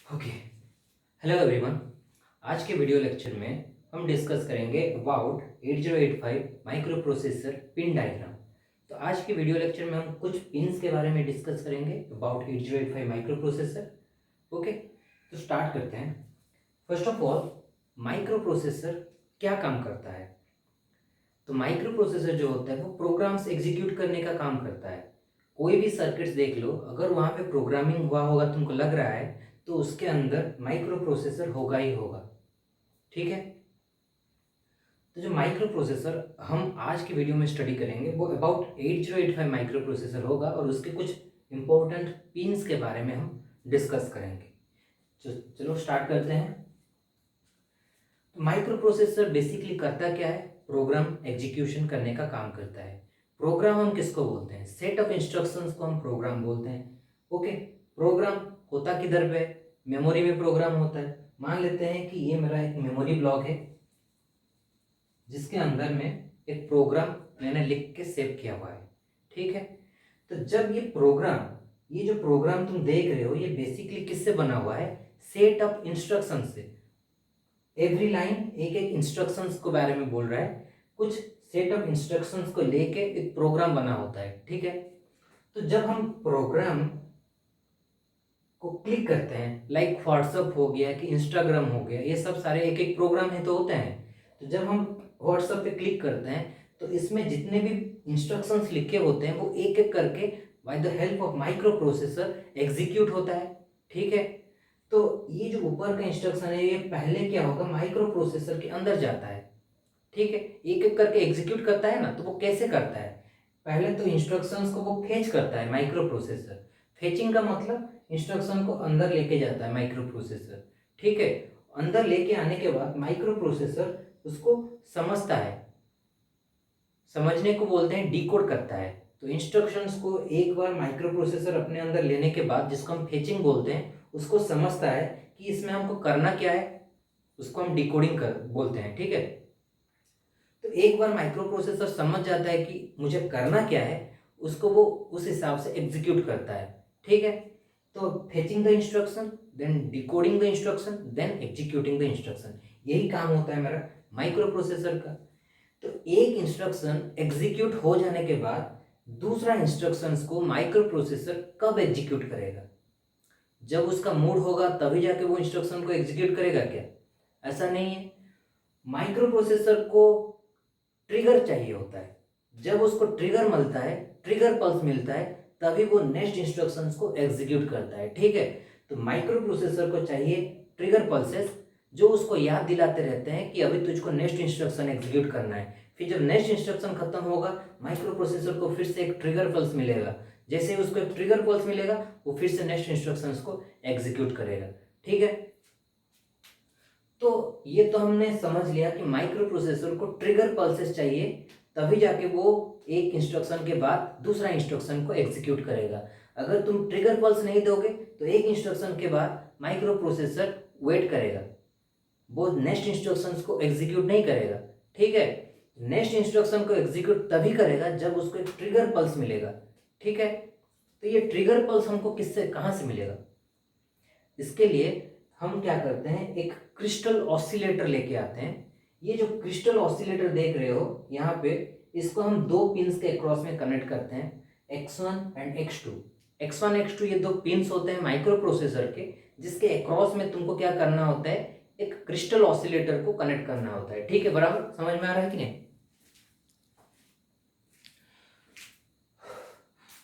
Okay. Hello everyone. आज के video lecture में हम डिस्कस करेंगे about 8085 micro processor pin diagram. तो आज के वीडियो लेक्चर में हम कुछ पिन्स के बारे में डिस्कस करेंगे अबाउट 8085 माइक्रो प्रोसेसर। ओके, तो स्टार्ट करते हैं। First of all, micro processor क्या काम करता है? तो माइक्रो प्रोसेसर जो होता है वो प्रोग्राम्स एग्जीक्यूट करने का काम करता है। कोई भी सर्किट्स देख लो, अगर वहाँ पे प्रोग्रामिंग हुआ होगा तुमको लग रहा है, तो उसके अंदर माइक्रो प्रोसेसर होगा ही होगा। ठीक है। तो जो माइक्रो प्रोसेसर हम आज की वीडियो में स्टडी करेंगे वो अबाउट 8085 माइक्रो प्रोसेसर होगा और उसके कुछ इंपॉर्टेंट पिन्स के बारे में हम डिस्कस करेंगे। चलो स्टार्ट करते हैं। माइक्रो प्रोसेसर बेसिकली करता क्या है? प्रोग्राम एग्जीक्यूशन करने का काम करता है। प्रोग्राम हम किसको बोलते हैं? सेट ऑफ इंस्ट्रक्शंस को हम प्रोग्राम बोलते हैं। ओके, प्रोग्राम होता किधर पे? मेमोरी में प्रोग्राम होता है। मान लेते हैं कि ये मेरा एक मेमोरी ब्लॉक है जिसके अंदर में एक प्रोग्राम मैंने लिख के सेव किया हुआ है। ठीक है। तो जब ये जो प्रोग्राम तुम देख रहे हो, ये बेसिकली किससे बना हुआ है? सेट ऑफ इंस्ट्रक्शन से। एवरी लाइन एक एक इंस्ट्रक्शंस को बारे में बोल रहा है। कुछ सेट ऑफ इंस्ट्रक्शंस को लेके एक प्रोग्राम बना होता है। ठीक है। तो जब हम प्रोग्राम को क्लिक करते हैं, लाइक व्हाट्सअप हो गया कि इंस्टाग्राम हो गया, ये सब सारे एक एक प्रोग्राम है तो होते हैं। तो जब हम व्हाट्सअप पे क्लिक करते हैं तो इसमें जितने भी इंस्ट्रक्शंस लिखे होते हैं वो एक एक करके bye the help of micro processor execute होता है। ठीक है। तो ये जो ऊपर का इंस्ट्रक्शन है ये पहले क्या होगा? माइक्रो प्रोसेसर के अंदर जाता है। ठीक है। एक एक करके एग्जीक्यूट करता है ना, तो वो कैसे करता है? पहले तो इंस्ट्रक्शंस को वो फेच करता है माइक्रो प्रोसेसर। फेचिंग का मतलब इंस्ट्रक्शन को अंदर लेके जाता है माइक्रो प्रोसेसर। ठीक है। अंदर लेके आने के बाद माइक्रो प्रोसेसर उसको समझता है। समझने को बोलते हैं डिकोड करता है। तो इंस्ट्रक्शंस को एक बार माइक्रो प्रोसेसर अपने अंदर लेने के बाद, जिसको हम फेचिंग बोलते हैं, उसको समझता है कि इसमें हमको करना क्या है, उसको हम डिकोडिंग कर बोलते हैं। ठीक है। तो एक बार माइक्रो प्रोसेसर समझ जाता है कि मुझे करना क्या है, उसको वो उस हिसाब से एग्जीक्यूट करता है। ठीक है। तो fetching the instruction, then decoding the instruction, then executing the instruction, यही काम होता है मेरा माइक्रो प्रोसेसर का। तो एक इंस्ट्रक्शन एग्जीक्यूट हो जाने के बाद दूसरा इंस्ट्रक्शंस को माइक्रो प्रोसेसर कब एग्जीक्यूट करेगा? जब उसका मूड होगा तभी जाके वो इंस्ट्रक्शन को एग्जीक्यूट करेगा क्या? ऐसा नहीं है। माइक्रो प्रोसेसर को ट्रिगर चाहिए होता है। जब उसको ट्रिगर मिलता है, ट्रिगर पल्स मिलता है, तभी वो नेक्स्ट इंस्ट्रक्शंस को एग्जीक्यूट करता है। ठीक है। तो माइक्रो प्रोसेसर को चाहिए ट्रिगर पल्सेस, जो उसको याद दिलाते रहते हैं कि अभी तुझको नेक्स्ट इंस्ट्रक्शन एग्जीक्यूट करना है। फिर जब नेक्स्ट इंस्ट्रक्शन खत्म होगा, माइक्रो प्रोसेसर को फिर से एक ट्रिगर पल्स मिलेगा। जैसे ही उसको एक ट्रिगर पल्स मिलेगा, वो फिर से नेक्स्ट इंस्ट्रक्शंस को एग्जीक्यूट करेगा। ठीक है। तो ये तो हमने समझ लिया कि माइक्रो प्रोसेसर को ट्रिगर पल्सेस चाहिए, तभी जाके वो एक इंस्ट्रक्शन के बाद दूसरा इंस्ट्रक्शन को एग्जीक्यूट करेगा। अगर तुम ट्रिगर पल्स नहीं दोगे तो एक इंस्ट्रक्शन के बाद माइक्रो प्रोसेसर वेट करेगा, वो नेक्स्ट इंस्ट्रक्शंस को एग्जीक्यूट नहीं करेगा। ठीक है। नेक्स्ट इंस्ट्रक्शन को एग्जीक्यूट तभी करेगा जब उसको एक ट्रिगर पल्स मिलेगा। ठीक है। तो ये ट्रिगर पल्स हमको किससे, कहाँ से मिलेगा? इसके लिए हम क्या करते हैं, एक क्रिस्टल ऑसिलेटर लेके आते हैं। ये जो क्रिस्टल ऑसिलेटर देख रहे हो यहाँ पे, इसको हम दो पिंस के अक्रॉस में कनेक्ट करते हैं, X1 and X2। X1 X2 ये दो पिंस होते हैं माइक्रो प्रोसेसर के, जिसके अक्रॉस में तुमको क्या करना होता है? एक क्रिस्टल ऑसिलेटर को कनेक्ट करना होता है। ठीक है, बराबर समझ में आ रहा है कि नहीं?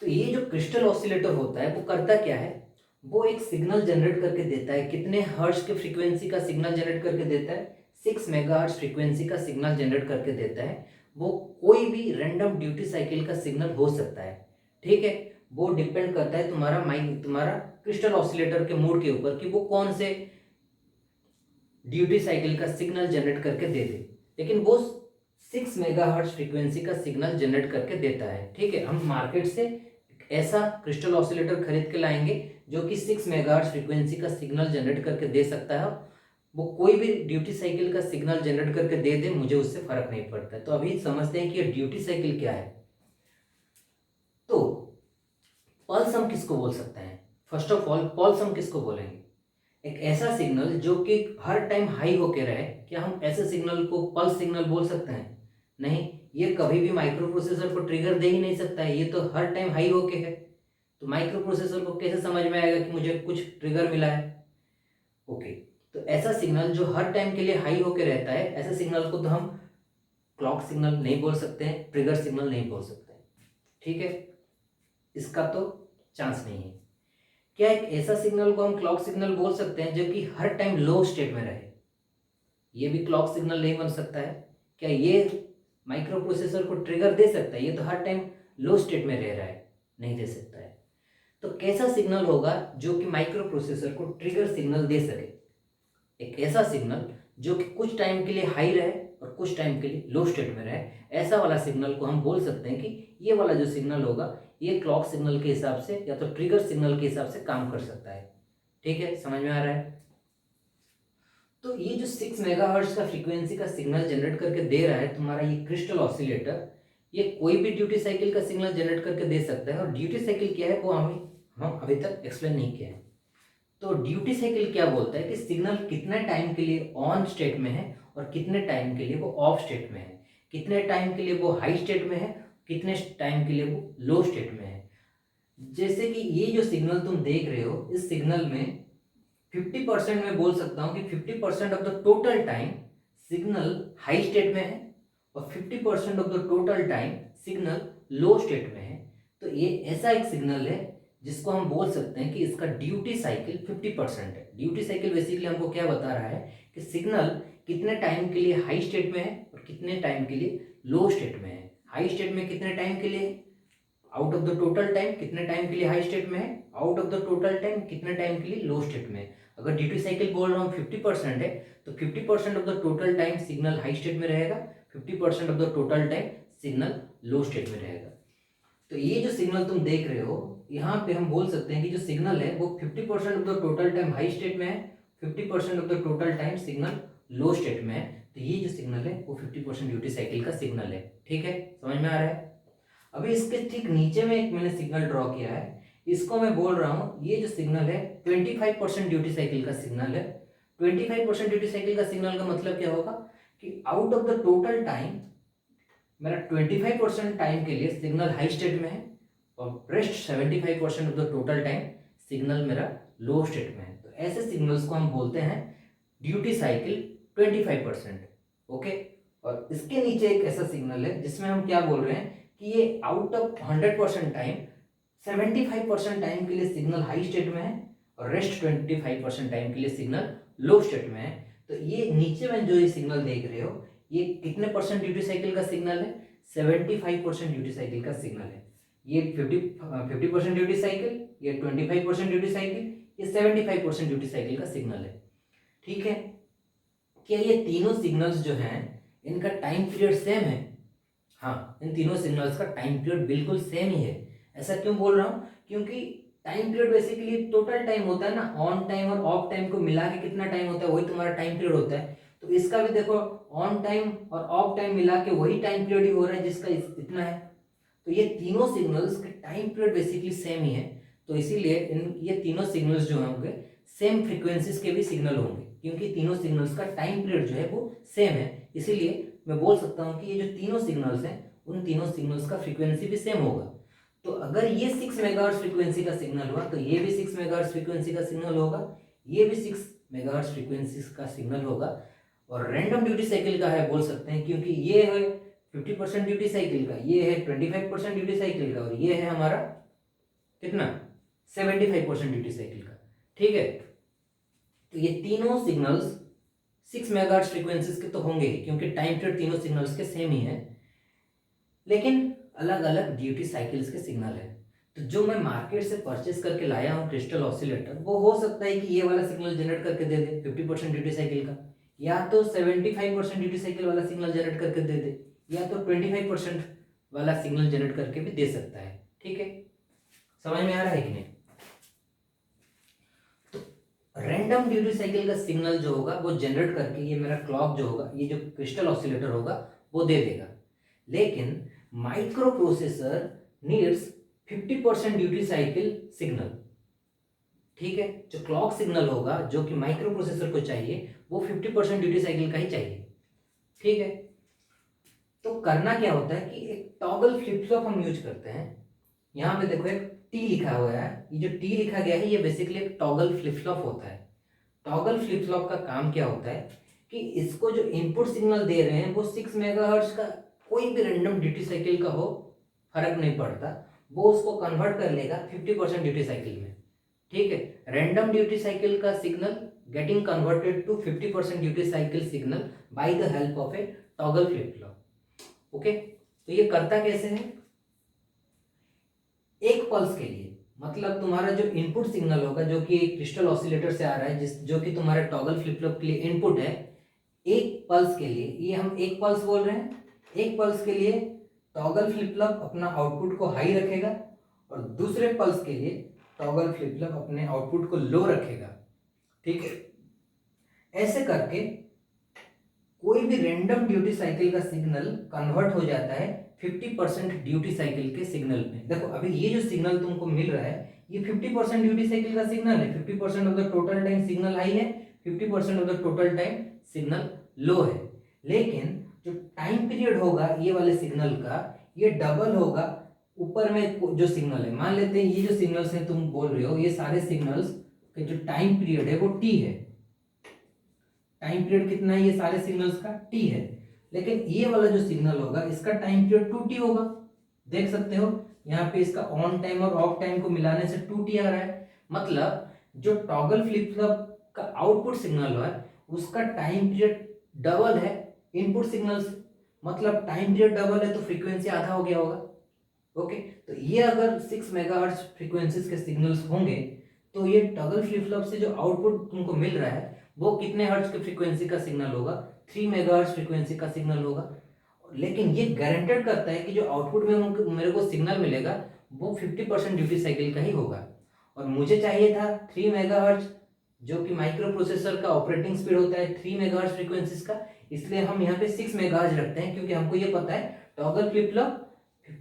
तो ये जो क्रिस्टल ऑसिलेटर होता है वो करता क्या है? वो एक सिग्नल जनरेट करके देता है। कितने हर्ट्ज के फ्रीक्वेंसी का सिग्नल जनरेट करके देता है? 6 मेगाहर्ट्ज फ्रीक्वेंसी का सिग्नल जनरेट करके देता है। वो कोई भी रैंडम ड्यूटी साइकिल का सिग्नल हो सकता है। ठीक है। वो डिपेंड करता है तुम्हारा क्रिस्टल ऑसिलेटर के मूड के ऊपर कि वो कौन से ड्यूटी साइकिल का सिग्नल जनरेट करके दे दे, लेकिन वो 6 मेगाहर्ट्ज फ्रीक्वेंसी का सिग्नल जनरेट करके देता है। ठीक है। हम मार्केट से ऐसा क्रिस्टल ऑसिलेटर खरीद के लाएंगे जो कि 6 मेगाहर्ट्ज फ्रीक्वेंसी का सिग्नल जनरेट करके दे सकता है। वो कोई भी ड्यूटी साइकिल का सिग्नल जनरेट करके दे दे, मुझे उससे फर्क नहीं पड़ता। तो अभी समझते हैं कि ये ड्यूटी साइकिल क्या है। तो पल्स हम किसको बोल सकते हैं? फर्स्ट ऑफ ऑल, पल्स हम किसको बोलेंगे? एक ऐसा सिग्नल जो कि हर टाइम हाई होके रहे, क्या हम ऐसे सिग्नल को पल्स सिग्नल बोल सकते हैं? नहीं, ये कभी भी माइक्रो प्रोसेसर को ट्रिगर दे ही नहीं सकता है, ये तो हर टाइम हाई होके है। तो माइक्रो प्रोसेसर को कैसे समझ में आएगा कि मुझे कुछ ट्रिगर मिला है? ओके, तो ऐसा सिग्नल जो हर टाइम के लिए हाई होके रहता है, ऐसे सिग्नल को तो हम क्लॉक सिग्नल नहीं बोल सकते हैं, ट्रिगर सिग्नल नहीं बोल सकते हैं। ठीक है, इसका तो चांस नहीं है। क्या एक ऐसा सिग्नल को हम क्लॉक सिग्नल बोल सकते हैं जो कि हर टाइम लो स्टेट में रहे? ये भी क्लॉक सिग्नल नहीं बन सकता है। क्या ये माइक्रो प्रोसेसर को ट्रिगर दे सकता है? ये तो हर टाइम लो स्टेट में रह रहा है, नहीं दे सकता है। तो कैसा सिग्नल होगा जो कि माइक्रो प्रोसेसर को ट्रिगर सिग्नल दे सके? एक ऐसा सिग्नल जो कि कुछ टाइम के लिए हाई रहे और कुछ टाइम के लिए लो स्टेट में रहे, ऐसा वाला सिग्नल को हम बोल सकते हैं कि ये वाला जो सिग्नल होगा ये क्लॉक सिग्नल के हिसाब से या तो ट्रिगर सिग्नल के हिसाब से काम कर सकता है। ठीक है, समझ में आ रहा है? तो ये जो 6 मेगाहर्ट्ज का फ्रीक्वेंसी का सिग्नल जनरेट करके दे रहा है तुम्हारा ये क्रिस्टल ऑसिलेटर, ये कोई भी ड्यूटी साइकिल का सिग्नल जनरेट करके दे सकता है। और ड्यूटी साइकिल क्या है वो हम अभी तक एक्सप्लेन नहीं किया है। तो ड्यूटी साइकिल क्या बोलता है कि सिग्नल कितने टाइम के लिए ऑन स्टेट में है और कितने टाइम के लिए वो ऑफ स्टेट में है, कितने टाइम के लिए वो हाई स्टेट में है, कितने टाइम के लिए वो लो स्टेट में है। जैसे कि ये जो सिग्नल तुम देख रहे हो, इस सिग्नल में 50% में बोल सकता हूँ कि 50% of the total time signal high state में है और 50% of the total time signal low state में है। तो ये ऐसा एक सिग्नल है जिसको हम बोल सकते हैं कि इसका ड्यूटी साइकिल 50% है। ड्यूटी साइकिल बेसिकली हमको क्या बता रहा है कि सिग्नल कितने टाइम के लिए हाई स्टेट में है और कितने टाइम के लिए लो स्टेट में है। हाई स्टेट में कितने टाइम के लिए, out of the total time कितने टाइम के लिए हाई स्टेट में है, out of the total time कितने टाइम के लिए लो स्टेट में है। अगर ड्यूटी साइकिल बोल रहा हूँ 50% है तो 50% of the total time signal high state में रहेगा, 50% of the total time signal low state में रहेगा। तो ये जो सिग्नल तुम देख रहे हो, यहाँ पे हम बोल सकते हैं कि जो सिग्नल है वो 50% of the total time high state में है, 50% of the total time signal low state में है। तो ये जो सिग्नल है वो 50% ड्यूटी साइकिल का सिग्नल है। ठीक है, समझ में आ रहा है? अभी इसके ठीक नीचे में एक मैंने सिग्नल ड्रॉ किया है, इसको मैं बोल रहा हूँ ये जो सिग्नल है 25% ड्यूटी साइकिल का सिग्नल है। 25% ड्यूटी साइकिल का सिग्नल का मतलब क्या होगा कि out of the total time मेरा 25% टाइम के लिए सिग्नल हाई स्टेट में है और rest 75% of the total time signal मेरा लो स्टेट में है। तो ऐसे सिग्नल्स को हम बोलते हैं ड्यूटी साइकिल 25%। ओके, और इसके नीचे एक ऐसा सिग्नल है जिसमें हम क्या बोल रहे हैं कि ये आउट ऑफ 100% टाइम 75% टाइम के लिए सिग्नल हाई स्टेट में है और रेस्ट 25% टाइम के लिए सिग्नल लो स्टेट में है। तो ये नीचे में जो ये सिग्नल देख रहे हो ये कितने परसेंट ड्यूटी साइकिल का सिग्नल है? 75% ड्यूटी साइकिल का सिग्नल है। ये 50% ड्यूटी साइकिल, ये 25% ड्यूटी साइकिल, ये 75% ड्यूटी साइकिल का सिग्नल है। ठीक है, क्या ये तीनों सिग्नल्स जो हैं इनका टाइम पीरियड सेम है? हाँ, इन तीनों सिग्नल्स का टाइम पीरियड बिल्कुल सेम ही है। ऐसा क्यों बोल रहा हूँ? क्योंकि time period basically total time होता है ना, ऑन टाइम और ऑफ टाइम को मिला के कितना टाइम होता है वही तुम्हारा टाइम पीरियड होता है। तो इसका भी देखो ऑन टाइम और ऑफ टाइम मिला के वही टाइम पीरियड ही हो रहा है जिसका इतना है। तो ये तीनों सिग्नल्स के टाइम पीरियड बेसिकली सेम ही है। तो इसीलिए ये तीनों सिग्नल्स जो होंगे सेम फ्रीक्वेंसीज के भी सिग्नल होंगे, क्योंकि तीनों सिग्नल्स का टाइम पीरियड जो है वो सेम है। इसीलिए मैं बोल सकता हूँ कि ये जो तीनों सिग्नल्स हैं उन तीनों सिग्नल्स का फ्रीक्वेंसी भी सेम होगा। तो अगर ये 6 मेगाहर्ट्ज फ्रीक्वेंसी का सिग्नल हुआ तो ये भी 6 मेगाहर्ट्ज फ्रीक्वेंसी का सिग्नल होगा, ये भी 6 मेगाहर्ट्ज फ्रीक्वेंसी का सिग्नल होगा। और रैंडम ड्यूटी साइकिल का है बोल सकते हैं क्योंकि ये है 50% ड्यूटी साइकिल का, ये है 25% ड्यूटी साइकिल का और ये है हमारा कितना 75% ड्यूटी साइकिल का। ठीक है, तो ये तीनों सिग्नल्स 6 मेगाहर्ट्ज फ्रीक्वेंसीज के तो होंगे ही क्योंकि टाइम पीरियड तीनों सिग्नल्स के सेम ही है, लेकिन अलग अलग ड्यूटी साइकिल्स के सिग्नल है। तो जो मैं मार्केट से परचेस करके लाया हूँ क्रिस्टल ऑसिलेटर, वो हो सकता है कि ये वाला सिग्नल जनरेट करके दे दे 50% ड्यूटी साइकिल का, या तो 75% ड्यूटी साइकिल वाला सिग्नल जनरेट करके दे दे, या तो 25% वाला सिग्नल जनरेट करके भी दे सकता है। ठीक है, समझ में आ रहा है कि नहीं? रैंडम ड्यूटी साइकिल का सिग्नल जो होगा वो जनरेट करके ये मेरा क्लॉक जो होगा, ये जो क्रिस्टल ऑसिलेटर होगा वो दे देगा। लेकिन micro processor needs 50% duty cycle signal. ठीक है। जो क्लॉक सिग्नल होगा जो कि माइक्रो प्रोसेसर को चाहिए वो 50% ड्यूटी साइकिल का ही चाहिए, ठीक है। तो करना क्या होता है कि एक टॉगल फ्लिप फ्लॉप हम यूज करते हैं। यहाँ पे देखो एक टी लिखा हुआ है, ये जो टी लिखा गया है ये बेसिकली एक टॉगल फ्लिप फ्लॉप होता है। टॉगल फ्लिप फ्लॉप का काम क्या होता है कि इसको जो इनपुट सिग्नल दे रहे हैं वो 6 मेगाहर्ट्ज का कोई भी रैंडम ड्यूटी साइकिल का हो, फर्क नहीं पड़ता, वो उसको कन्वर्ट कर लेगा 50% ड्यूटी साइकिल में, ठीक है। रैंडम ड्यूटी साइकिल का signal getting converted to 50% duty cycle signal by the help of a toggle flip flop, okay. तो ये करता कैसे है, एक पल्स के लिए, मतलब तुम्हारा जो इनपुट सिग्नल होगा जो कि क्रिस्टल ऑसिलेटर से आ रहा है, जो कि तुम्हारे टॉगल फ्लिप फ्लॉप के लिए इनपुट है, एक पल्स के लिए, ये हम एक पल्स बोल रहे हैं, एक पल्स के लिए टॉगल फ्लिप फ्लॉप अपना आउटपुट को हाई रखेगा और दूसरे पल्स के लिए टॉगल फ्लिप फ्लॉप अपने आउटपुट को लो रखेगा, ठीक है। ऐसे करके कोई भी रैंडम ड्यूटी साइकिल का सिग्नल कन्वर्ट हो जाता है 50% ड्यूटी साइकिल के सिग्नल में। देखो अभी ये जो सिग्नल तुमको मिल रहा है ये 50% ड्यूटी साइकिल का सिग्नल है, 50% of the total time signal high है, 50% of the total time signal low है। लेकिन जो टाइम पीरियड होगा ये वाले सिग्नल का ये डबल होगा ऊपर में जो सिग्नल है। मान लेते हैं ये जो सिग्नल्स हैं तुम बोल रहे हो ये सारे सिग्नल्स के जो टाइम पीरियड है वो टी है, टाइम पीरियड कितना है ये सारे सिग्नल्स का टी है। लेकिन ये वाला जो सिग्नल होगा इसका टाइम पीरियड 2t होगा, देख सकते हो यहाँ पे इसका ऑन टाइम और ऑफ टाइम को मिलाने से 2t आ रहा है। मतलब जो टॉगल फ्लिप फ्लॉप का आउटपुट सिग्नल है उसका टाइम पीरियड डबल है इनपुट सिग्नल से, मतलब टाइम पीरियड डबल है तो फ्रीक्वेंसी आधा हो गया होगा, ओके। तो ये अगर 6 मेगाहर्ट्ज फ्रीक्वेंसीज के सिग्नल्स होंगे तो ये टॉगल फ्लिप फ्लॉप से जो आउटपुट तुमको मिल रहा है वो कितने हर्ट्ज के फ्रीक्वेंसी का सिग्नल होगा, 3 मेगाहर्ट्ज फ्रीक्वेंसी का सिग्नल होगा। लेकिन ये गारंटेड करता है कि जो आउटपुट में मेरे को सिग्नल मिलेगा वो 50% ड्यूटी साइकिल का ही होगा। और मुझे चाहिए था 3 मेगाहर्ट्ज जो कि माइक्रो प्रोसेसर का ऑपरेटिंग स्पीड होता है 3 मेगाहर्ट्ज फ्रीक्वेंसीज का, इसलिए हम यहाँ पे 6 मेगाहर्ट्ज रखते हैं क्योंकि हमको ये पता है toggle flip flop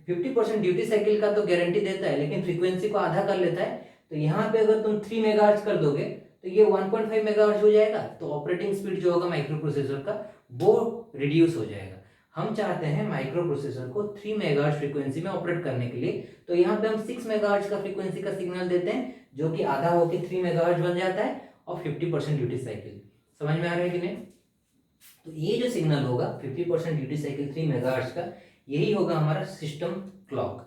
50% duty cycle का तो गारंटी देता है लेकिन फ्रीक्वेंसी को आधा कर लेता है। तो यहाँ पे अगर तुम 3 मेगाहर्ट्ज कर दोगे तो ये 1.5 मेगाहर्ट्ज हो जाएगा, तो ऑपरेटिंग स्पीड जो होगा माइक्रो प्रोसेसर का वो रिड्यूस हो जाएगा। हम चाहते हैं माइक्रो प्रोसेसर को 3 मेगाहर्ट्ज फ्रीक्वेंसी में ऑपरेट करने के लिए, तो यहाँ पे हम 6 मेगाहर्ट्ज का फ्रीक्वेंसी का सिग्नल देते हैं जो कि आधा होकर 3 मेगाहर्ट्ज बन जाता है और 50% ड्यूटी साइकिल। समझ में आ रहा है कि नहीं? तो ये जो सिग्नल होगा 50% ड्यूटी साइकिल 3 मेगाहर्ट्ज का, यही होगा हमारा सिस्टम क्लॉक,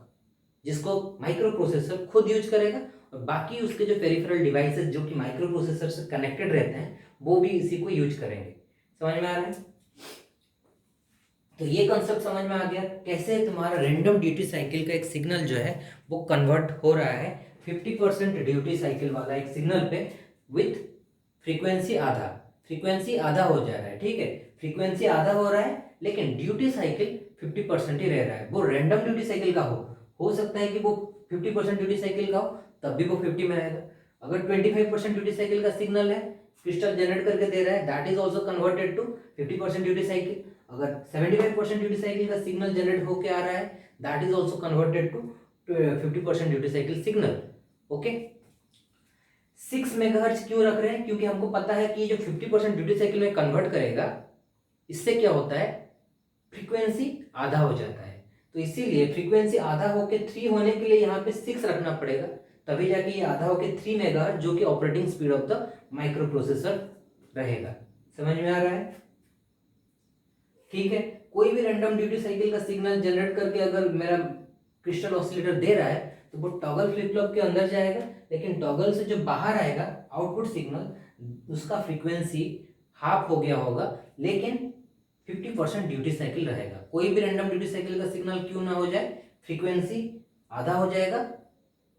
जिसको माइक्रो प्रोसेसर खुद यूज करेगा और बाकी उसके जो पेरिफेरल डिवाइसेस जो कि माइक्रो प्रोसेसर से कनेक्टेड रहते हैं वो भी इसी को यूज करेंगे। समझ में आ रहा है? तो ये कंसेप्ट समझ में आ गया कैसे तुम्हारा रैंडम ड्यूटी साइकिल का एक सिग्नल जो है वो कन्वर्ट हो रहा है 50% ड्यूटी साइकिल वाला एक सिग्नल पे विथ फ्रीक्वेंसी आधा, फ्रीक्वेंसी आधा हो जा रहा है, ठीक है। फ्रीक्वेंसी आधा हो रहा है लेकिन ड्यूटी साइकिल 50% ही रह रहा है। वो रैंडम ड्यूटी साइकिल का हो सकता है कि वो 50% ड्यूटी साइकिल का हो तब भी वो 50 में रहेगा। अगर 25% ड्यूटी साइकिल का सिग्नल है क्रिस्टल जनरेट करके दे रहा है that is also converted to 50% duty cycle. अगर 75% ड्यूटी साइकिल का सिग्नल जनरेट होके आ रहा है that is also converted to 50% duty cycle signal, okay. 6 megahertz क्यों रख रहे हैं? क्योंकि हमको पता है कि ये जो 50% ड्यूटी साइकिल में कन्वर्ट करेगा इससे क्या होता है फ्रीक्वेंसी आधा हो जाता है। तो इसीलिए फ्रीक्वेंसी आधा होके 3 होने के लिए यहाँ पे 6 रखना पड़ेगा, तभी जाके ये आधा होके 3 मेगाहर्ट्ज जो कि operating speed of the micro processor रहेगा। समझ में आ रहा है? ठीक है। कोई भी रैंडम ड्यूटी साइकिल का सिग्नल जनरेट करके अगर मेरा क्रिस्टल ऑसिलेटर दे रहा है तो वो टॉगल फ्लिप फ्लॉप के अंदर जाएगा, लेकिन टॉगल से जो बाहर आएगा आउटपुट सिग्नल उसका फ्रीक्वेंसी हाफ हो गया होगा लेकिन 50% ड्यूटी साइकिल रहेगा। कोई भी रैंडम ड्यूटी साइकिल का सिग्नल क्यों ना हो जाए, फ्रीक्वेंसी आधा हो जाएगा,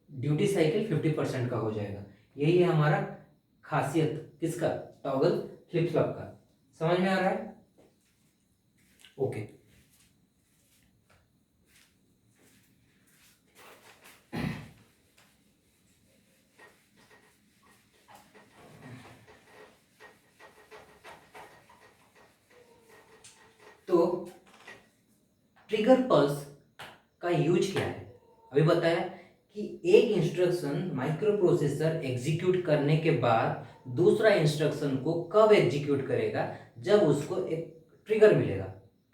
ड्यूटी साइकिल 50% का हो जाएगा। यही है हमारा खासियत किसका, टॉगल फ्लिप फ्लॉप का। समझ में आ रहा है? ओके। तो ट्रिगर पल्स का यूज क्या है? अभी बताया कि एक इंस्ट्रक्शन माइक्रो प्रोसेसर एग्जीक्यूट करने के बाद दूसरा इंस्ट्रक्शन को कब एग्जीक्यूट करेगा, जब उसको एक ट्रिगर मिलेगा,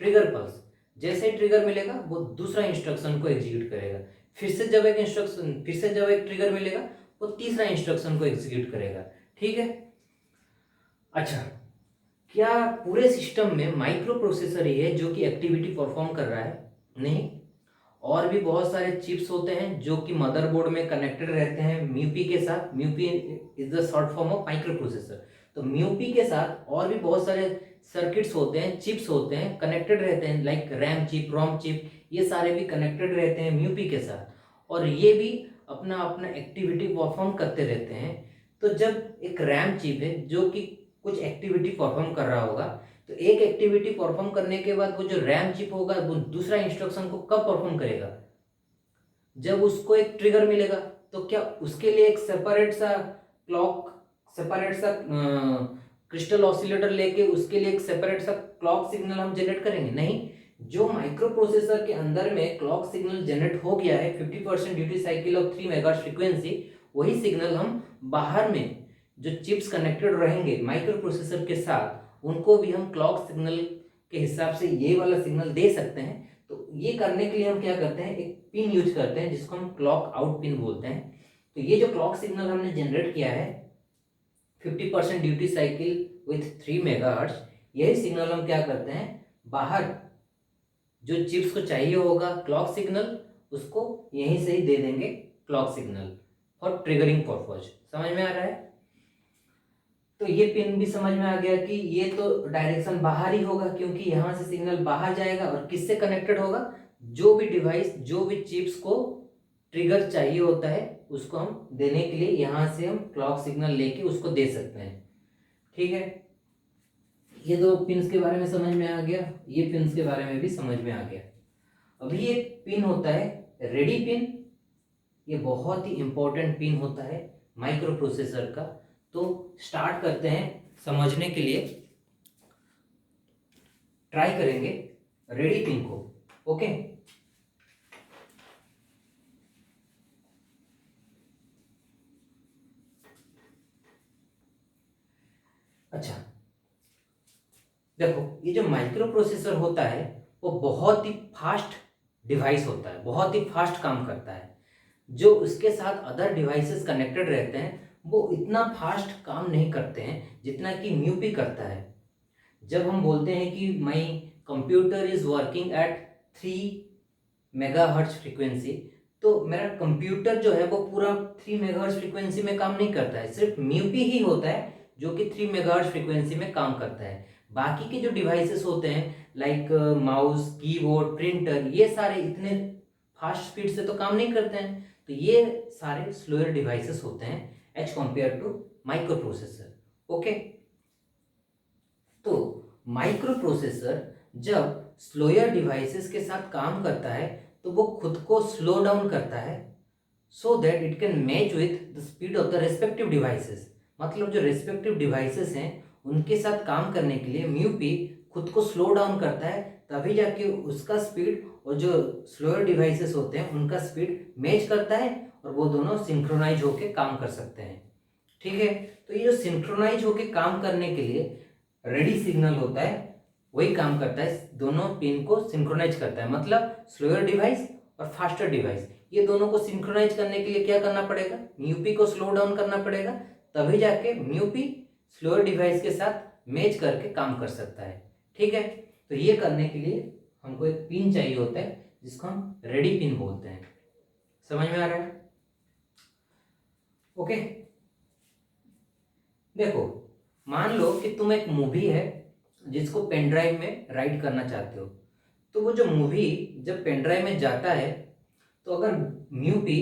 ट्रिगर पल्स। जैसे ही ट्रिगर मिलेगा वो दूसरा इंस्ट्रक्शन को एग्जीक्यूट करेगा, फिर से जब एक ट्रिगर मिलेगा वो तीसरा इंस्ट्रक्शन को एग्जीक्यूट करेगा। ठीक है। अच्छा, क्या पूरे सिस्टम में माइक्रो प्रोसेसर ही है जो कि एक्टिविटी परफॉर्म कर रहा है? नहीं, और भी बहुत सारे चिप्स होते हैं जो कि मदरबोर्ड में कनेक्टेड रहते हैं म्यूपी के साथ। Mu P is the short form of microprocessor. तो म्यूपी के साथ और भी बहुत सारे सर्किट्स होते हैं, चिप्स होते हैं, कनेक्टेड रहते हैं, like RAM chip, ROM chip, ये सारे भी कनेक्टेड रहते हैं म्यूपी के साथ, और ये भी अपना अपना एक्टिविटी परफॉर्म करते रहते हैं। तो जब एक रैम चिप है जो कि कुछ एक्टिविटी परफॉर्म कर रहा होगा, तो एक एक्टिविटी परफॉर्म करने के बाद वो जो रैम चिप होगा वो दूसरा इंस्ट्रक्शन को कब परफॉर्म करेगा? जब उसको एक ट्रिगर मिलेगा। तो क्या उसके लिए एक सेपरेट सा क्रिस्टल ऑसिलेटर लेके उसके लिए एक सेपरेट सा क्लॉक सिग्नल हम जनरेट करेंगे? नहीं, जो माइक्रो प्रोसेसर के अंदर में क्लॉक सिग्नल जनरेट हो गया है 50% duty cycle of 3 megahertz frequency, वही सिग्नल हम बाहर में जो चिप्स कनेक्टेड रहेंगे माइक्रो प्रोसेसर के साथ, उनको भी हम क्लॉक सिग्नल के हिसाब से ये वाला सिग्नल दे सकते हैं। तो ये करने के लिए हम क्या करते हैं, एक पिन यूज करते हैं जिसको हम क्लॉक आउट पिन बोलते हैं। तो ये जो क्लॉक सिग्नल हमने जनरेट किया है 50% ड्यूटी साइकिल विथ 3 मेगाहर्ट्ज, यही सिग्नल हम क्या करते हैं, बाहर जो चिप्स को चाहिए होगा क्लॉक सिग्नल, उसको यहीं से ही दे देंगे clock signal for triggering purpose. समझ में आ रहा है? तो ये पिन भी समझ में आ गया कि ये तो डायरेक्शन बाहर ही होगा, क्योंकि यहाँ से सिग्नल बाहर जाएगा और किससे कनेक्टेड होगा, जो भी डिवाइस, जो भी चिप्स को ट्रिगर चाहिए होता है उसको हम देने के लिए यहाँ से हम क्लॉक सिग्नल लेके उसको दे सकते हैं। ठीक है, ये दो पिन्स के बारे में समझ में आ गया, ये पिन्स के बारे में भी समझ में आ गया। अभी एक पिन होता है रेडी पिन, ये बहुत ही इंपॉर्टेंट पिन होता है माइक्रो प्रोसेसर का। तो स्टार्ट करते हैं समझने के लिए, ट्राई करेंगे रेडी पिन को। ओके, अच्छा देखो, ये जो माइक्रो प्रोसेसर होता है वो बहुत ही फास्ट डिवाइस होता है, बहुत ही फास्ट काम करता है। जो उसके साथ अदर डिवाइसेस कनेक्टेड रहते हैं वो इतना फास्ट काम नहीं करते हैं जितना कि म्यूपी करता है। जब हम बोलते हैं कि my computer is working at 3 megahertz frequency, तो मेरा कंप्यूटर जो है वो पूरा 3 मेगाहर्ट्ज फ्रीक्वेंसी में काम नहीं करता है, सिर्फ म्यूपी ही होता है जो कि 3 मेगाहर्ट्ज फ्रीक्वेंसी में काम करता है। बाकी के जो डिवाइसेस होते हैं लाइक माउस, कीबोर्ड, प्रिंटर, ये सारे इतने फास्ट स्पीड से तो काम नहीं करते हैं। तो ये सारे स्लोअर डिवाइसेस होते हैं as compare to micro processor. Okay, तो माइक्रो प्रोसेसर जब स्लोअर डिवाइसेस के साथ काम करता है तो वो खुद को स्लो डाउन करता है so that it can match with the speed of the respective devices. मतलब जो रेस्पेक्टिव डिवाइसेस हैं उनके साथ काम करने के लिए म्यूपी खुद को स्लो डाउन करता है, तभी जाके उसका स्पीड और जो स्लोअर डिवाइसेस होते हैं उनका स्पीड मैच करता है और वो दोनों सिंक्रोनाइज होके काम कर सकते हैं। ठीक है, तो ये जो सिंक्रोनाइज होके काम करने के लिए रेडी सिग्नल होता है वही काम करता है, दोनों पिन को सिंक्रोनाइज करता है। मतलब स्लोअर डिवाइस और फास्टर डिवाइस, ये दोनों को सिंक्रोनाइज करने के लिए क्या करना पड़ेगा, म्यूपी को स्लो डाउन करना पड़ेगा, तभी जाके म्यूपी स्लोअर डिवाइस के साथ मैच करके काम कर सकता है। ठीक है, तो ये करने के लिए हमको एक पिन चाहिए होता है जिसको हम रेडी पिन बोलते हैं। समझ में आ रहा है? ओके, देखो मान लो कि तुम एक मूवी है जिसको पेन ड्राइव में राइट करना चाहते हो, तो वो जो मूवी जब पेन ड्राइव में जाता है तो अगर म्यूपी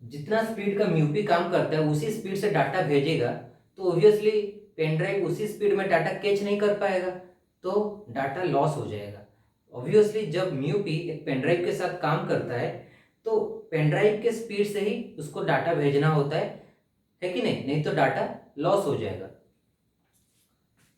जितना स्पीड का म्यूपी काम करता है उसी स्पीड से डाटा भेजेगा तो ऑब्वियसली पेन ड्राइव उसी स्पीड में डाटा कैच नहीं कर पाएगा, तो डाटा लॉस हो जाएगा। ऑब्वियसली जब म्यूपी एक पेन ड्राइव के साथ काम करता है तो पेन ड्राइव के स्पीड से ही उसको डाटा भेजना होता है कि नहीं? नहीं तो डाटा लॉस हो जाएगा।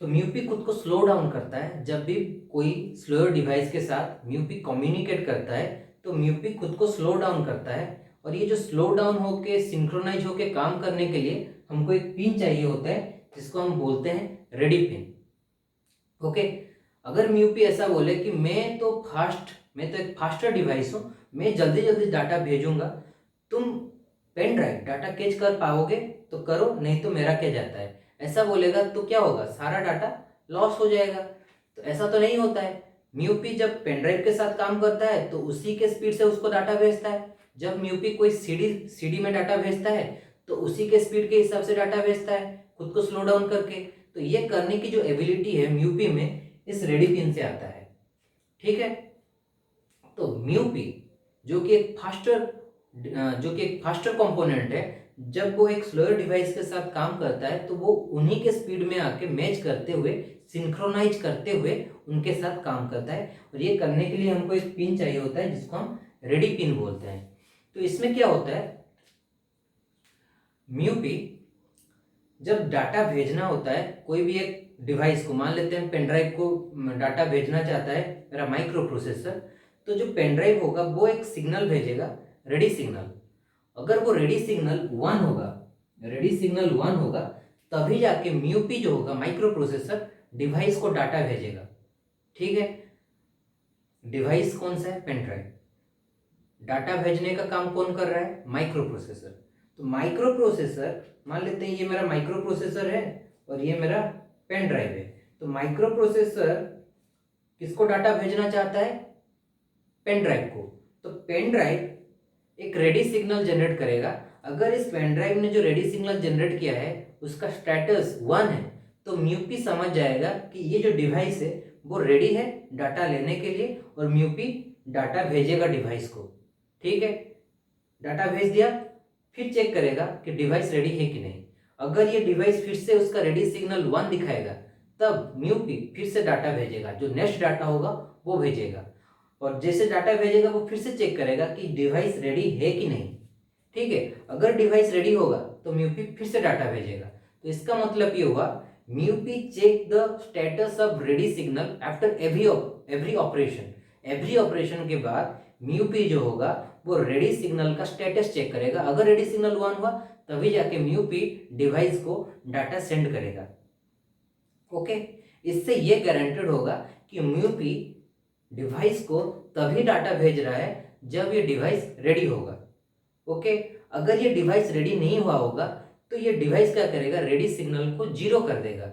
तो म्यूपी खुद को स्लो डाउन करता है, जब भी कोई स्लोअर डिवाइस के साथ म्यूपी कम्युनिकेट करता है तो म्यूपी खुद को स्लो डाउन करता है और ये जो स्लो डाउन होके सिंक्रोनाइज होके काम करने के लिए हमको एक पिन चाहिए होता है जिसको हम बोलते हैं रेडी पिन। ओके, अगर म्यूपी ऐसा बोले कि मैं तो एक फास्टर डिवाइस हूँ, मैं जल्दी जल्दी डाटा भेजूंगा, तुम पेन ड्राइव डाटा कैच कर पाओगे तो करो, नहीं तो मेरा क्या जाता है, ऐसा बोलेगा तो क्या होगा, सारा डाटा लॉस हो जाएगा। तो ऐसा तो नहीं होता है। म्यूपी जब पेन ड्राइव के साथ काम करता है तो उसी के स्पीड से उसको डाटा भेजता है। जब म्यूपी कोई सीडी में डाटा भेजता है तो उसी के स्पीड के हिसाब से डाटा भेजता है, खुद को स्लो डाउन करके। तो ये करने की जो एबिलिटी है म्यूपी में, इस रेडी पिन से आता है। ठीक है, तो म्यूपी जो कि एक फास्टर कंपोनेंट है, जब वो एक स्लोअर डिवाइस के साथ काम करता है तो वो उन्हीं के स्पीड में आके मैच करते हुए, सिंक्रोनाइज करते हुए उनके साथ काम करता है। और ये करने के लिए हमको एक पिन चाहिए होता है जिसको हम रेडी पिन बोलते हैं। तो इसमें क्या होता है, म्यूपी जब डाटा भेजना होता है कोई भी एक डिवाइस को, मान लेते हैं पेन ड्राइव को डाटा भेजना चाहता है मेरा माइक्रो प्रोसेसर, तो जो पेन ड्राइव होगा वो एक सिग्नल भेजेगा, रेडी सिग्नल। अगर वो रेडी सिग्नल 1 होगा तभी जाके म्यूपी जो होगा माइक्रो प्रोसेसर डिवाइस को डाटा भेजेगा। ठीक है, डिवाइस कौन सा है, पेन ड्राइव। डाटा भेजने का काम कौन कर रहा है, माइक्रो प्रोसेसर। तो माइक्रो प्रोसेसर, मान लेते हैं ये मेरा माइक्रो प्रोसेसर है और ये मेरा पेन ड्राइव है। तो माइक्रो प्रोसेसर किसको डाटा भेजना चाहता है, पेन ड्राइव को। तो पेन ड्राइव एक रेडी सिग्नल जनरेट करेगा। अगर इस पेन ड्राइव ने जो रेडी सिग्नल जनरेट किया है उसका स्टेटस 1 है तो म्यूपी समझ जाएगा कि ये जो डिवाइस है वो रेडी है डाटा लेने के लिए, और म्यूपी डाटा भेजेगा डिवाइस को। ठीक है, डाटा भेज दिया, फिर चेक करेगा कि डिवाइस रेडी है कि नहीं। अगर ये डिवाइस फिर से उसका रेडी सिग्नल 1 दिखाएगा तब म्यूपी फिर से डाटा भेजेगा, जो नेक्स्ट डाटा होगा वो भेजेगा। और जैसे डाटा भेजेगा वो फिर से चेक करेगा कि डिवाइस रेडी है कि नहीं। ठीक है, अगर डिवाइस रेडी होगा तो म्यूपी फिर से डाटा भेजेगा। तो इसका मतलब ये हुआ, mu P check the status of ready signal after every operation. Every operation के बाद म्यूपी जो होगा वो रेडी सिग्नल का स्टेटस चेक करेगा। अगर रेडी सिग्नल 1 हुआ तभी जाके म्यूपी डिवाइस को डाटा सेंड करेगा। ओके, इससे ये गारंटेड होगा कि म्यूपी डिवाइस को तभी डाटा भेज रहा है जब ये डिवाइस रेडी होगा। ओके, अगर ये डिवाइस रेडी नहीं हुआ होगा तो ये डिवाइस क्या करेगा, रेडी सिग्नल को 0 कर देगा।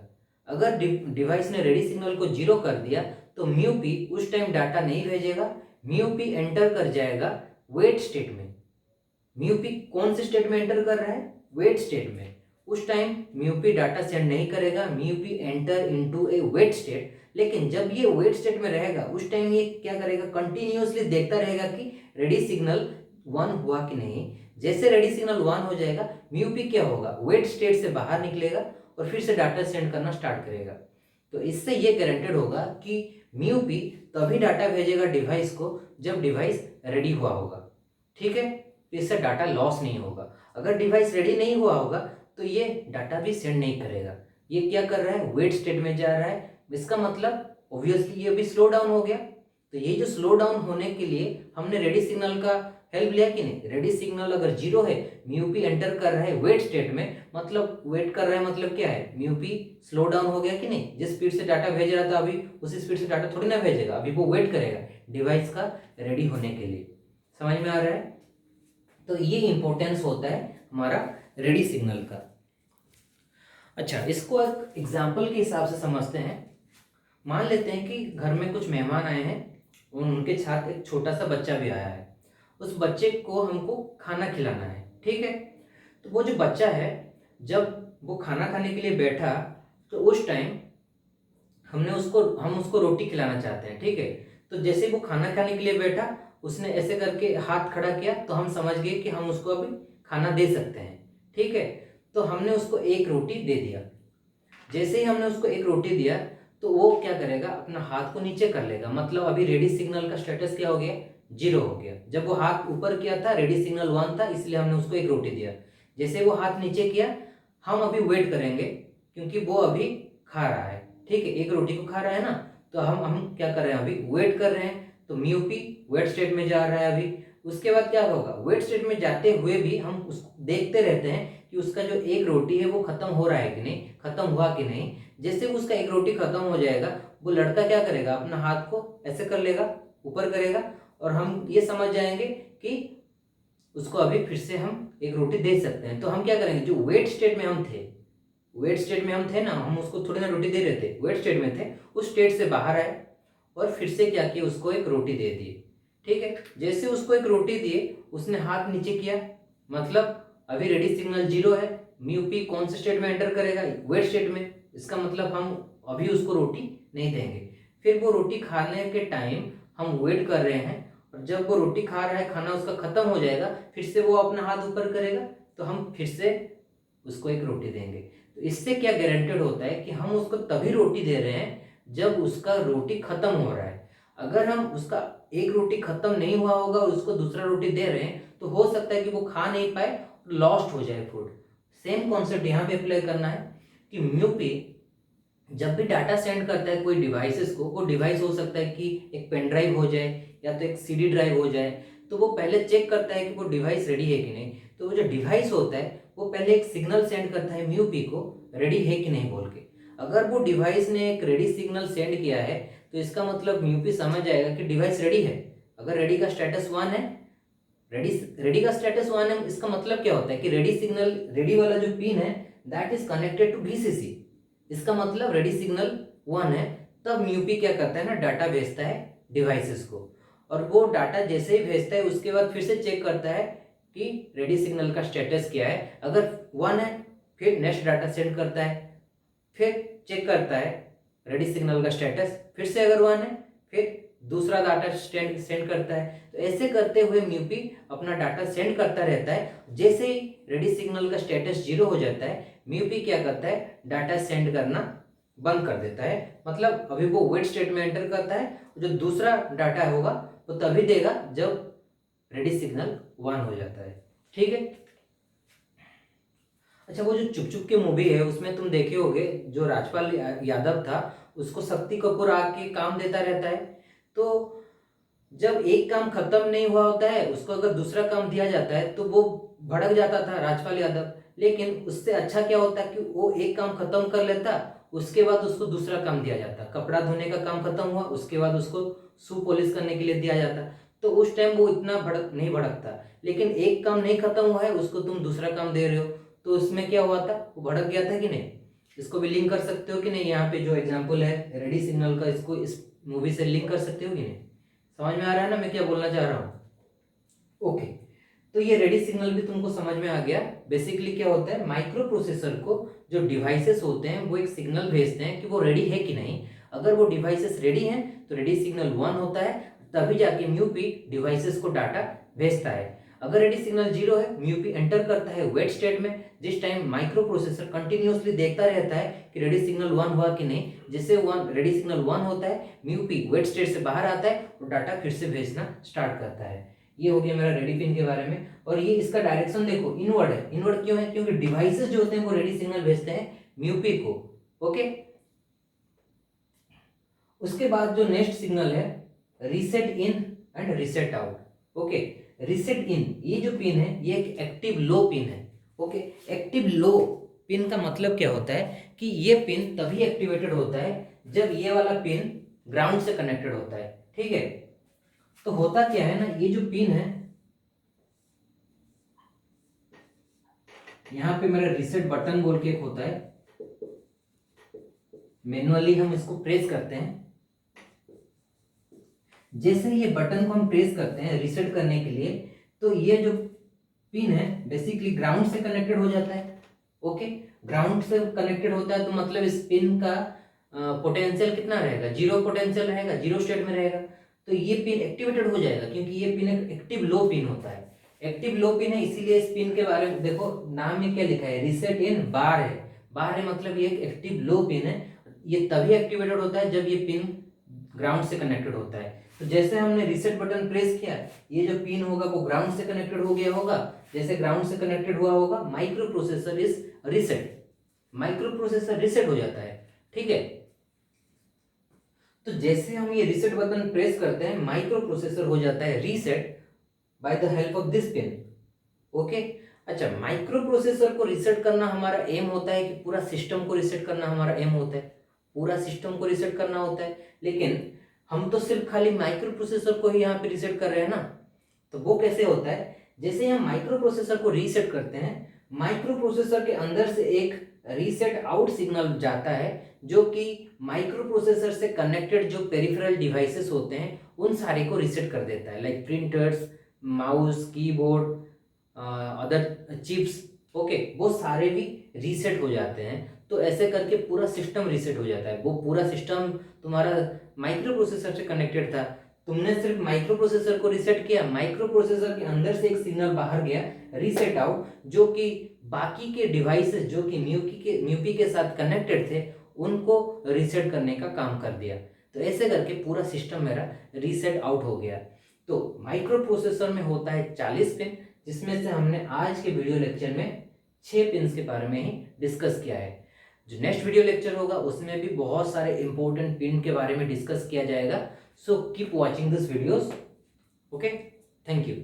अगर डिवाइस ने रेडी सिग्नल को 0 कर दिया तो म्यूपी उस टाइम डाटा नहीं भेजेगा, म्यूपी एंटर कर जाएगा वेट स्टेट में। म्यूपी कौन से स्टेट में एंटर कर रहा है, वेट स्टेट में। उस टाइम म्यूपी डाटा सेंड नहीं करेगा, म्यूपी एंटर इनटू ए वेट स्टेट। लेकिन जब ये वेट स्टेट में रहेगा उस टाइम ये क्या करेगा, कंटिन्यूअसली देखता रहेगा कि रेडी सिग्नल 1 हुआ कि नहीं। जैसे रेडी सिग्नल 1 हो जाएगा म्यूपी क्या होगा, वेट स्टेट से बाहर निकलेगा और फिर से डाटा सेंड करना स्टार्ट करेगा। तो इससे ये गारंटेड होगा कि म्यूपी तभी डाटा भेजेगा डिवाइस को जब डिवाइस रेडी हुआ होगा। ठीक है, तो इससे डाटा लॉस नहीं होगा। अगर डिवाइस रेडी नहीं हुआ होगा तो ये डाटा भी सेंड नहीं करेगा। ये क्या कर रहा है, वेट स्टेट में जा रहा है। इसका मतलब ऑब्वियसली ये भी स्लो डाउन हो गया। तो ये जो स्लो डाउन होने के लिए हमने रेडी सिग्नल का हेल्प लिया कि नहीं। रेडी सिग्नल अगर 0 है, म्यूपी एंटर कर रहा है वेट स्टेट में, मतलब वेट कर रहा है, मतलब क्या है, म्यूपी स्लो डाउन हो गया कि नहीं। जिस स्पीड से डाटा भेज रहा था अभी उसी स्पीड से डाटा थोड़ी ना भेजेगा, अभी वो वेट करेगा डिवाइस का रेडी होने के लिए। समझ में आ रहा है। तो ये इंपॉर्टेंस होता है हमारा रेडी सिग्नल का। अच्छा, इसको एक एग्जाम्पल के हिसाब से समझते हैं। मान लेते हैं कि घर में कुछ मेहमान आए हैं और उनके साथ एक छोटा सा बच्चा भी आया है। उस बच्चे को हमको खाना खिलाना है। ठीक है, तो वो जो बच्चा है जब वो खाना खाने के लिए बैठा तो उस टाइम हम उसको रोटी खिलाना चाहते हैं। ठीक है, तो जैसे वो खाना खाने के लिए बैठा उसने ऐसे करके हाथ खड़ा किया तो हम समझ गए कि हम उसको अभी खाना दे सकते हैं। ठीक है, तो हमने उसको एक रोटी दे दिया। जैसे ही हमने उसको एक रोटी दिया तो वो क्या करेगा, अपना हाथ को नीचे कर लेगा। मतलब अभी रेडी सिग्नल का स्टेटस क्या हो गया, 0 हो गया। जब वो हाथ ऊपर किया था रेडी सिग्नल 1 था, इसलिए हमने उसको एक रोटी दिया। जैसे वो हाथ नीचे किया, हम अभी वेट करेंगे क्योंकि वो अभी खा रहा है। ठीक है, एक रोटी को खा रहा है ना, तो हम क्या कर रहे हैं, अभी वेट कर रहे हैं। तो म्यूपी वेट स्टेट में जा रहा है, अभी उसके बाद क्या होगा, वेट स्टेट में जाते हुए भी हम उसको देखते रहते हैं कि उसका जो एक रोटी है वो खत्म हो रहा है कि नहीं, खत्म हुआ कि नहीं। जैसे उसका एक रोटी खत्म हो जाएगा, वो लड़का क्या करेगा, अपना हाथ को ऐसे कर लेगा, ऊपर करेगा, और हम ये समझ जाएंगे कि उसको अभी फिर से हम एक रोटी दे सकते हैं। तो हम क्या करेंगे, जो वेट स्टेट में हम थे, वेट स्टेट में हम थे ना, हम उसको थोड़ी ना रोटी दे रहे थे, वेट स्टेट में थे, उस स्टेट से बाहर आए और फिर से क्या किया, उसको एक रोटी दे दिए। ठीक है, जैसे उसको एक रोटी दिए, उसने हाथ नीचे किया, मतलब अभी रेडी सिग्नल 0 है। म्यू पी कौन से स्टेट में एंटर करेगा, वेट स्टेट में। इसका मतलब हम अभी उसको रोटी नहीं देंगे। फिर वो रोटी खाने के टाइम हम वेट कर रहे हैं, और जब वो रोटी खा रहा है, खाना उसका खत्म हो जाएगा, फिर से वो अपना हाथ ऊपर करेगा, तो हम फिर से उसको एक रोटी देंगे। तो इससे क्या गारंटेड होता है कि हम उसको तभी रोटी दे रहे हैं जब उसका रोटी खत्म हो रहा है। अगर हम उसका एक रोटी खत्म नहीं हुआ होगा और उसको दूसरा रोटी दे रहे हैं, तो हो सकता है कि वो खा नहीं पाए, लॉस्ट हो जाए फूड। सेम कॉन्सेप्ट यहाँ पे अप्लाई करना है कि म्यूपी जब भी डाटा सेंड करता है कोई डिवाइसेस को, वो डिवाइस हो सकता है कि एक पेन ड्राइव हो जाए या तो एक सीडी ड्राइव हो जाए, तो वो पहले चेक करता है कि वो डिवाइस रेडी है कि नहीं। तो वो जो डिवाइस होता है वो पहले एक सिग्नल सेंड करता है म्यूपी को, रेडी है कि नहीं बोल के। अगर वो डिवाइस ने एक रेडी सिग्नल सेंड किया है, तो इसका मतलब म्यूपी समझ जाएगा कि डिवाइस रेडी है। अगर रेडी का स्टेटस 1 है, रेडी रेडी का स्टेटस 1 है, इसका मतलब क्या होता है कि रेडी सिग्नल, रेडी वाला जो पिन है that is connected to VCC. इसका मतलब रेडी सिग्नल 1 है। तब म्यूपी क्या करता है ना, डाटा भेजता है डिवाइसेस को, और वो डाटा जैसे ही भेजता है उसके बाद फिर से चेक करता है कि रेडी सिग्नल का स्टेटस क्या है। अगर 1 है, फिर नेक्स्ट डाटा सेंड करता है, फिर चेक करता है रेडी सिग्नल का स्टेटस, फिर से अगर 1 है, फिर दूसरा डाटा सेंड करता है। तो ऐसे करते हुए म्यूपी अपना डाटा सेंड करता रहता है। जैसे ही रेडी सिग्नल का स्टेटस 0 हो जाता है, म्यूपी क्या करता है, डाटा सेंड करना बंद कर देता है। मतलब अभी वो वेट स्टेट में एंटर करता है, जो दूसरा डाटा होगा वो तभी देगा जब रेडी सिग्नल 1 हो जाता है। ठीक है। अच्छा, वो जो चुप चुप के मूवी है उसमें तुम देखे होगे, जो राजपाल यादव था उसको शक्ति कपूर आके काम देता रहता है। तो जब एक काम खत्म नहीं हुआ होता है, उसको अगर दूसरा काम दिया जाता है तो वो भड़क जाता था राजपाल यादव। लेकिन उससे अच्छा क्या होता कि वो एक काम खत्म कर लेता, उसके बाद उसको दूसरा काम दिया जाता। कपड़ा धोने का काम खत्म हुआ, उसके बाद उसको शू पॉलिश करने के लिए दिया जाता। तो उस टाइम वो इतना नहीं भड़कता। लेकिन एक काम नहीं खत्म हुआ है, उसको तुम दूसरा काम दे रहे हो, तो उसमें क्या हुआ था, वो भड़क गया था कि नहीं। इसको भी लिंक कर सकते हो कि नहीं, यहाँ पे जो एग्जाम्पल है रेडी सिग्नल का, इसको इस मूवी से लिंक कर सकते हो कि नहीं। समझ में आ रहा है ना मैं क्या बोलना चाह रहा हूँ। ओके, तो ये रेडी सिग्नल भी तुमको समझ में आ गया। बेसिकली क्या होता है, माइक्रो प्रोसेसर को जो डिवाइसेस होते हैं वो एक सिग्नल भेजते हैं कि वो रेडी है कि नहीं। अगर वो डिवाइसेस रेडी हैं तो रेडी सिग्नल 1 होता है, तभी जाके म्यूपी डिवाइसेस को डाटा भेजता है। अगर रेडी सिग्नल 0 है, म्यूपी एंटर करता है वेट स्टेट में, जिस टाइम माइक्रो प्रोसेसर कंटिन्यूअसली देखता रहता है कि रेडी सिग्नल 1 हुआ कि नहीं। जैसे रेडी सिग्नल 1 होता है, म्यूपी वेट स्टेट से बाहर आता है और डाटा फिर से भेजना स्टार्ट करता है। ये हो गया मेरा रेडी पिन के बारे में। और ये इसका डायरेक्शन देखो इनवर्ड है। इनवर्ड क्यों है, क्योंकि डिवाइसेस जो होते हैं वो रेडी सिग्नल भेजते हैं म्यूपी को। ओके, उसके बाद जो नेक्स्ट सिग्नल है reset in and reset out. Okay, reset in ये जो पिन है ये एक एक्टिव लो पिन है। ओके, एक्टिव लो पिन का मतलब क्या होता है कि ये पिन तभी एक्टिवेटेड होता है जब ये वाला पिन ग्राउंड से कनेक्टेड होता है। ठीक है, तो होता क्या है ना, ये जो पिन है यहाँ पे मेरा रीसेट बटन बोल के एक होता है, मैनुअली हम इसको प्रेस करते हैं। जैसे ये बटन को हम प्रेस करते हैं रीसेट करने के लिए, तो ये जो पिन है बेसिकली ग्राउंड से कनेक्टेड हो जाता है। ओके, ग्राउंड से कनेक्टेड होता है तो मतलब इस पिन का पोटेंशियल कितना रहेगा, 0 पोटेंशियल रहेगा, 0 स्टेट में रहेगा। तो ये पिन एक्टिवेटेड हो जाएगा क्योंकि ये पिन एक एक्टिव लो पिन होता है। एक्टिव लो पिन है, इसीलिए इस पिन के बारे में देखो नाम में क्या लिखा है, रीसेट इन बार है। बार है मतलब ये एक एक्टिव लो पिन है। ये तभी एक्टिवेटेड होता है जब ये पिन ग्राउंड से कनेक्टेड होता है। तो जैसे हमने रीसेट बटन प्रेस किया, ये जो पिन होगा वो ग्राउंड से कनेक्टेड हो गया होगा। जैसे ग्राउंड से कनेक्टेड हुआ होगा, micro processor is reset, micro processor reset हो जाता है। ठीक है, तो जैसे हम ये रीसेट बटन प्रेस करते हैं माइक्रो प्रोसेसर हो जाता है reset. Bye the help of this pin. Okay. अच्छा, माइक्रो प्रोसेसर को रीसेट करना हमारा एम होता है कि पूरा सिस्टम को रीसेट करना हमारा एम होता है? पूरा सिस्टम को रीसेट करना होता है, लेकिन हम तो सिर्फ खाली माइक्रो प्रोसेसर को ही यहाँ पे रीसेट कर रहे हैं ना। तो वो कैसे होता है? जैसे हम माइक्रो प्रोसेसर को रीसेट करते हैं, माइक्रो प्रोसेसर के अंदर से एक रीसेट आउट सिग्नल जाता है जो कि माइक्रो प्रोसेसर से कनेक्टेड जो पेरिफेरल डिवाइसेस होते हैं उन सारे को रीसेट कर देता है, like printers, mouse, keyboard, other chips. Okay, वो सारे भी रीसेट हो जाते हैं। तो ऐसे करके पूरा सिस्टम रीसेट हो जाता है। वो पूरा सिस्टम तुम्हारा माइक्रो प्रोसेसर से कनेक्टेड था, तुमने सिर्फ माइक्रो प्रोसेसर को रीसेट किया, माइक्रो प्रोसेसर के अंदर से एक सिग्नल बाहर गया रीसेट आउट, जो कि बाकी के डिवाइसेस जो कि म्यूपी के साथ कनेक्टेड थे उनको रीसेट करने का काम कर दिया। तो ऐसे करके पूरा सिस्टम मेरा रीसेट आउट हो गया। तो माइक्रो प्रोसेसर में होता है 40 पिन, जिसमें से हमने आज के वीडियो लेक्चर में 6 पिन्स के बारे में ही डिस्कस किया है। जो नेक्स्ट वीडियो लेक्चर होगा उसमें भी बहुत सारे इंपॉर्टेंट पिन के बारे में डिस्कस किया जाएगा। So keep watching this videos. Okay, thank you.